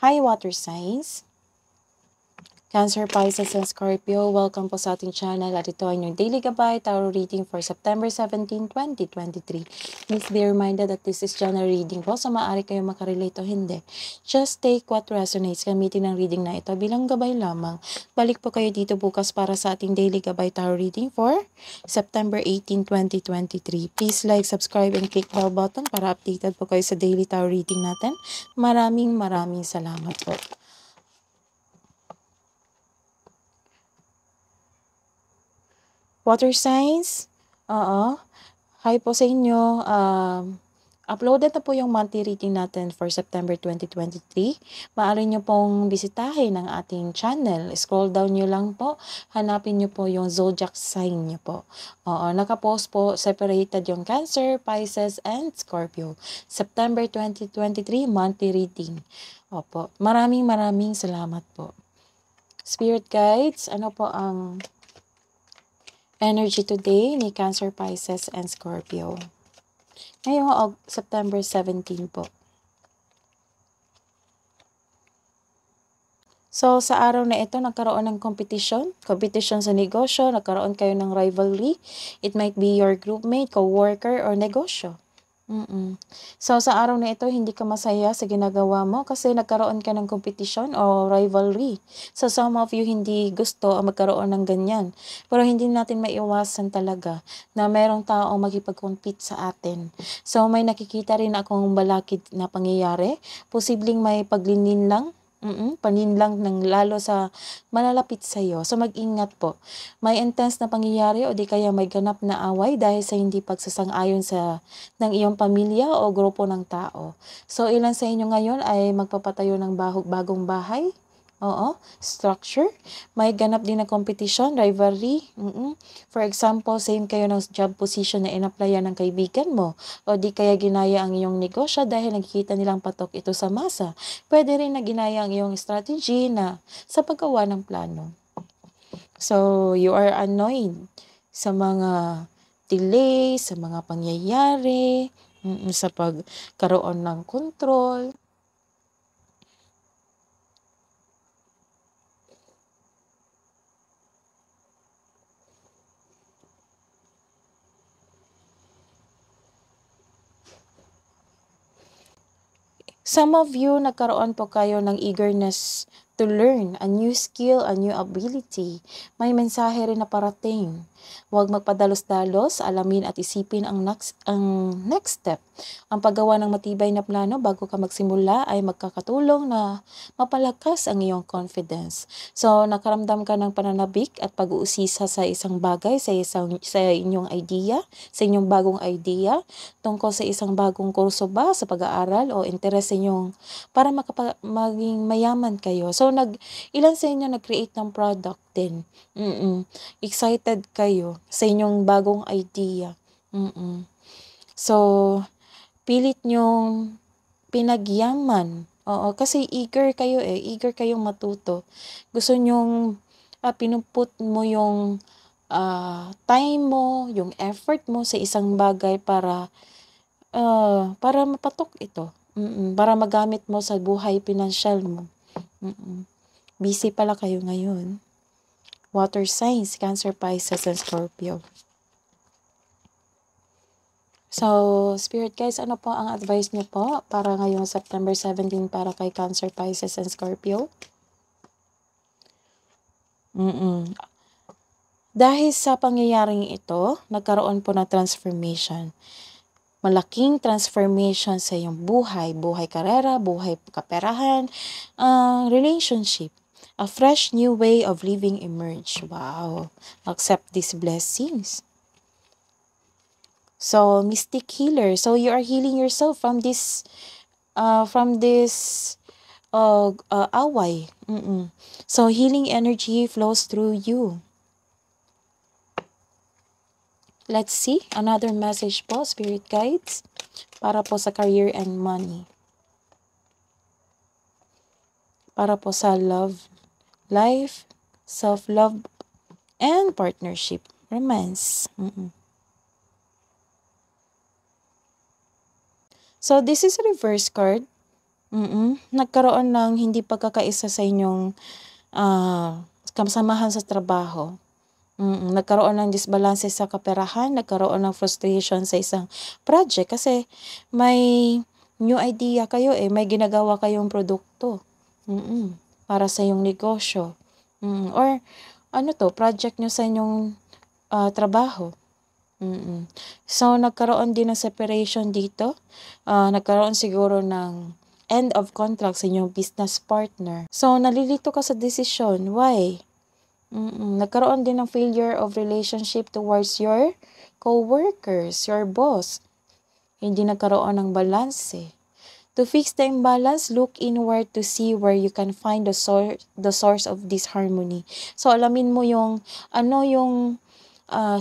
Hi, water signs. Cancer, Pisces, and Scorpio, welcome po sa ating channel at ito ay yung Daily Gabay Tarot Reading for September 17, 2023. Please be reminded that this is general reading po, so maaari kayo makarelate o hindi. Just take what resonates. Gamitin ang reading na ito bilang gabay lamang. Balik po kayo dito bukas para sa ating Daily Gabay Tarot Reading for September 18, 2023. Please like, subscribe, and click bell button para updated po kayo sa Daily Tarot Reading natin. Maraming salamat po. Water signs? Oo. Hi po sa inyo. Uploaded na po yung monthly reading natin for September 2023. Maaari nyo pong bisitahin ang ating channel. Scroll down nyo lang po. Hanapin nyo po yung zodiac sign nyo po. Oo, nakapost po separated yung Cancer, Pisces, and Scorpio. September 2023 monthly reading. Opo. Maraming salamat po. Spirit guides, ano po ang energy today ni Cancer, Pisces, and Scorpio? Ngayong September 17 po. So, sa araw na ito, nagkaroon ng competition sa negosyo, nagkaroon kayo ng rivalry. It might be your groupmate, co-worker, or negosyo. So, sa araw na ito, hindi ka masaya sa ginagawa mo kasi nagkaroon ka ng competition o rivalry. So, some of you hindi gusto magkaroon ng ganyan. Pero hindi natin maiwasan talaga na merong tao makipag-compete sa atin. So, may nakikita rin akong balakid na pangyayari. Posibleng may paglinlinlang. Paninlang ng lalo sa malalapit sa iyo. So mag-ingat po. May intense na pangyayari o di kaya may ganap na away dahil sa hindi pagsasang-ayon ng iyong pamilya o grupo ng tao. So ilan sa inyo ngayon ay magpapatayo ng bagong bahay? Oo, structure. May ganap din na competition, rivalry. For example, same kayo ng job position na in-applyan ng kaibigan mo o di kaya ginaya ang iyong negosyo dahil nakikita nilang patok ito sa masa. Pwede rin na ginaya ang iyong strategy na sa paggawa ng plano. So, you are annoyed sa mga delay, sa mga pangyayari, sa pagkaroon ng control. Some of you, nagkaroon po kayo ng eagerness to learn a new skill, a new ability. May mensahe rin na parating. Huwag magpadalos-dalos, alamin at isipin ang next step. Ang paggawa ng matibay na plano bago ka magsimula ay magkakatulong na mapalakas ang iyong confidence. So, nakaramdam ka ng pananabik at pag-uusisa sa isang bagay, sa inyong idea, sa inyong bagong idea, tungkol sa isang bagong kurso ba sa pag-aaral o interes sa inyong para maging mayaman kayo. So, ilan sa inyo nag-create ng product din. Excited kayo sa inyong bagong idea. So, pilit nyong pinagyaman. Oo, kasi eager kayo eager kayong matuto. Gusto nyong pinuput mo yung time mo, yung effort mo sa isang bagay para mapatok ito. Para magamit mo sa buhay pinansyal mo. Busy pala kayo ngayon. Water signs, Cancer, Pisces, and Scorpio. So, Spirit guys, ano po ang advice niyo po para ngayong September 17 para kay Cancer, Pisces, and Scorpio? Dahil sa pangyayaring ito, nagkaroon po ng transformation. Malaking transformation sa iyong buhay karera, buhay kaperahan, relationship. A fresh new way of living emerge. Wow. Accept these blessings. So, mystic healer. So, you are healing yourself from this away. So, healing energy flows through you. Let's see. Another message po, Spirit Guides, para po sa career and money. Para po sa love, life, self-love, and partnership, romance. So, this is a reverse card. Nagkaroon ng hindi pagkakaisa sa inyong kasamahan sa trabaho. Nagkaroon ng disbalanse sa kaperahan, nagkaroon ng frustration sa isang project kasi may new idea kayo may ginagawa kayong produkto. Para sa iyong negosyo. Or project nyo sa inyong trabaho. So, nagkaroon din ng separation dito. Nagkaroon siguro ng end of contract sa inyong business partner. So, nalilito ka sa desisyon. Why? Nagkaroon din ng failure of relationship towards your co-workers, your boss. Hindi nagkaroon ng balanse. To fix the imbalance, look inward to see where you can find the source of this harmony. So, alamin mo yung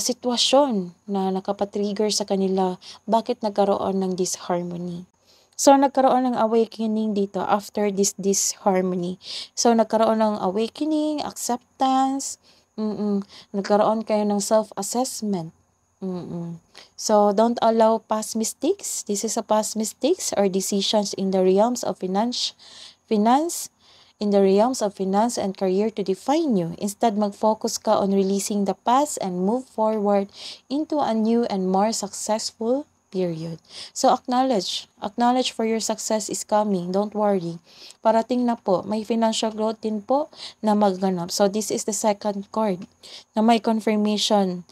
sitwasyon na nakapatrigger sa kanila, bakit nagkaroon ng disharmony. So, nagkaroon ng awakening dito after this disharmony. So, nagkaroon ng awakening, acceptance, nagkaroon kayo ng self-assessment. So, don't allow past mistakes. This is a past mistakes or decisions in the realms of finance, in the realms of finance and career to define you. Instead, mag-focus ka on releasing the past and move forward into a new and more successful period. So, acknowledge for your success is coming. Don't worry. Parating na po. May financial growth din po na magganap. So, this is the second card na may confirmation.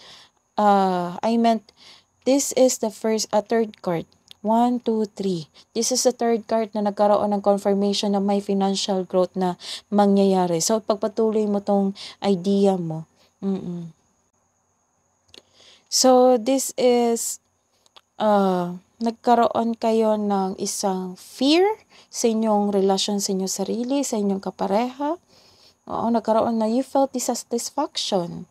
This is the third card. 1, 2, 3. This is the third card na nagkaroon ng confirmation na may financial growth na mangyayari. So, pagpatuloy mo tong idea mo. So, this is nagkaroon kayo ng isang fear sa inyong relasyon sa inyong sarili, sa inyong kapareha. Nagkaroon na you felt dissatisfaction.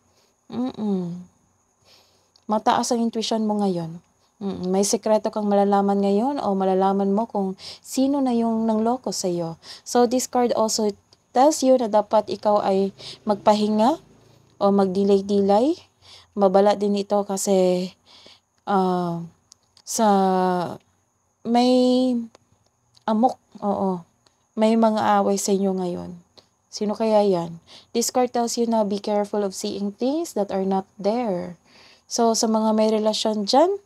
Mataas ang intuition mo ngayon. May sekreto kang malalaman ngayon o malalaman mo kung sino na yung nangloko sa iyo. So, this card also tells you na dapat ikaw ay magpahinga o magdilay-dilay. Mabala din ito kasi may amok, may mga away sa inyo ngayon. Sino kaya yan? This card tells you na be careful of seeing things that are not there. So, sa mga may relasyon dyan,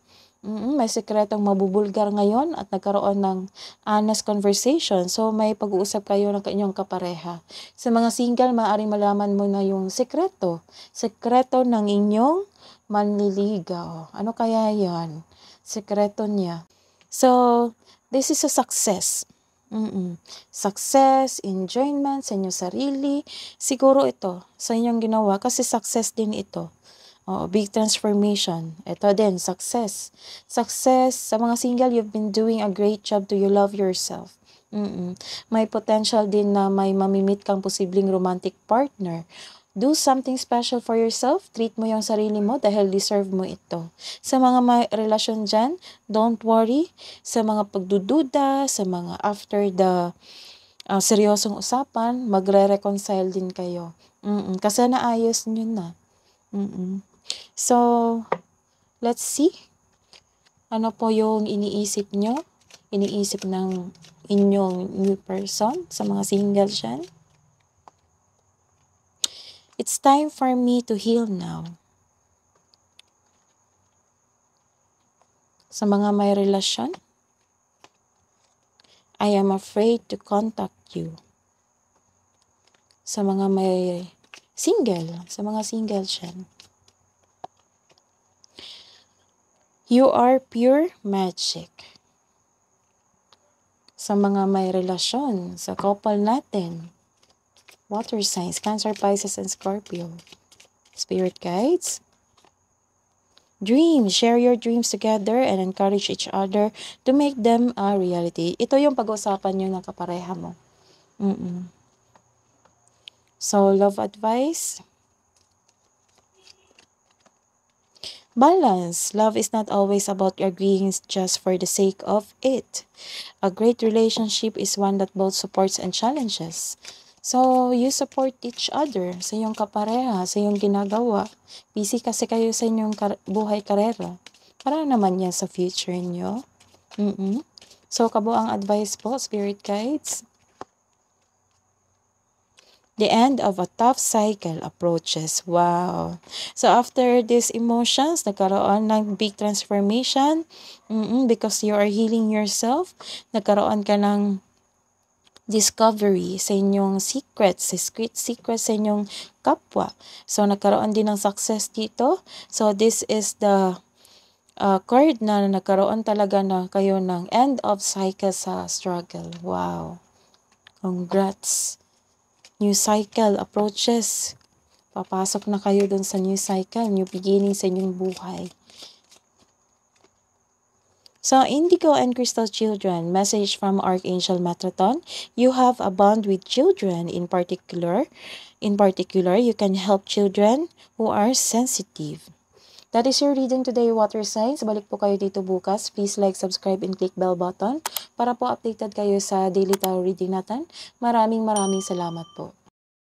may sekretong mabubulgar ngayon at nagkaroon ng honest conversation. So, may pag-uusap kayo ng inyong kapareha. Sa mga single, maaaring malaman mo na yung sekreto. Sekreto ng inyong manliligaw. Ano kaya yan? Sekreto niya. So, this is a success. Success, enjoyment sa inyong sarili. Siguro ito sa inyong ginawa kasi success din ito. Big transformation. Ito din, success. Success, sa mga single, you've been doing a great job to you love yourself. May potential din na may mamimit kang posibleng romantic partner. Do something special for yourself. Treat mo yung sarili mo dahil deserve mo ito. Sa mga may relasyon dyan, don't worry. Sa mga pagdududa, sa mga after the seryosong usapan, magre-reconcile din kayo. Kasi naayos nyo na. So, let's see. Ano po yung iniisip nyo? Iniisip ng inyong new person sa mga single dyan? It's time for me to heal now. Sa mga may relasyon, I am afraid to contact you. Sa mga may single, sa mga single dyan, you are pure magic. Sa mga may relasyon, sa couple natin, water signs, Cancer, Pisces, and Scorpio. Spirit guides. Dreams. Share your dreams together and encourage each other to make them a reality. Ito yung pag-usapan nyo ng kapareha mo. So, love advice. Balance. Love is not always about agreeing just for the sake of it. A great relationship is one that both supports and challenges. So, you support each other sa iyong kapareha, sa iyong ginagawa. Busy kasi kayo sa inyong buhay karera. Para naman yan sa future niyo. So, kabuang advice po, Spirit Guides. The end of a tough cycle approaches. Wow. So, after these emotions, nagkaroon ng big transformation because you are healing yourself. Nagkaroon ka ng discovery sa inyong secrets sa inyong kapwa. So, nagkaroon din ng success dito. So, this is the card na nagkaroon talaga na kayo ng end of cycle sa struggle. Wow. Congrats. New cycle approaches. Papasok na kayo dun sa new cycle, new beginning sa inyong buhay. So, Indigo and Crystal Children, message from Archangel Metatron. You have a bond with children in particular. In particular, you can help children who are sensitive. That is your reading today, water signs. Balik po kayo dito bukas. Please like, subscribe, and click bell button para po updated kayo sa daily tarot reading natin. Maraming salamat po.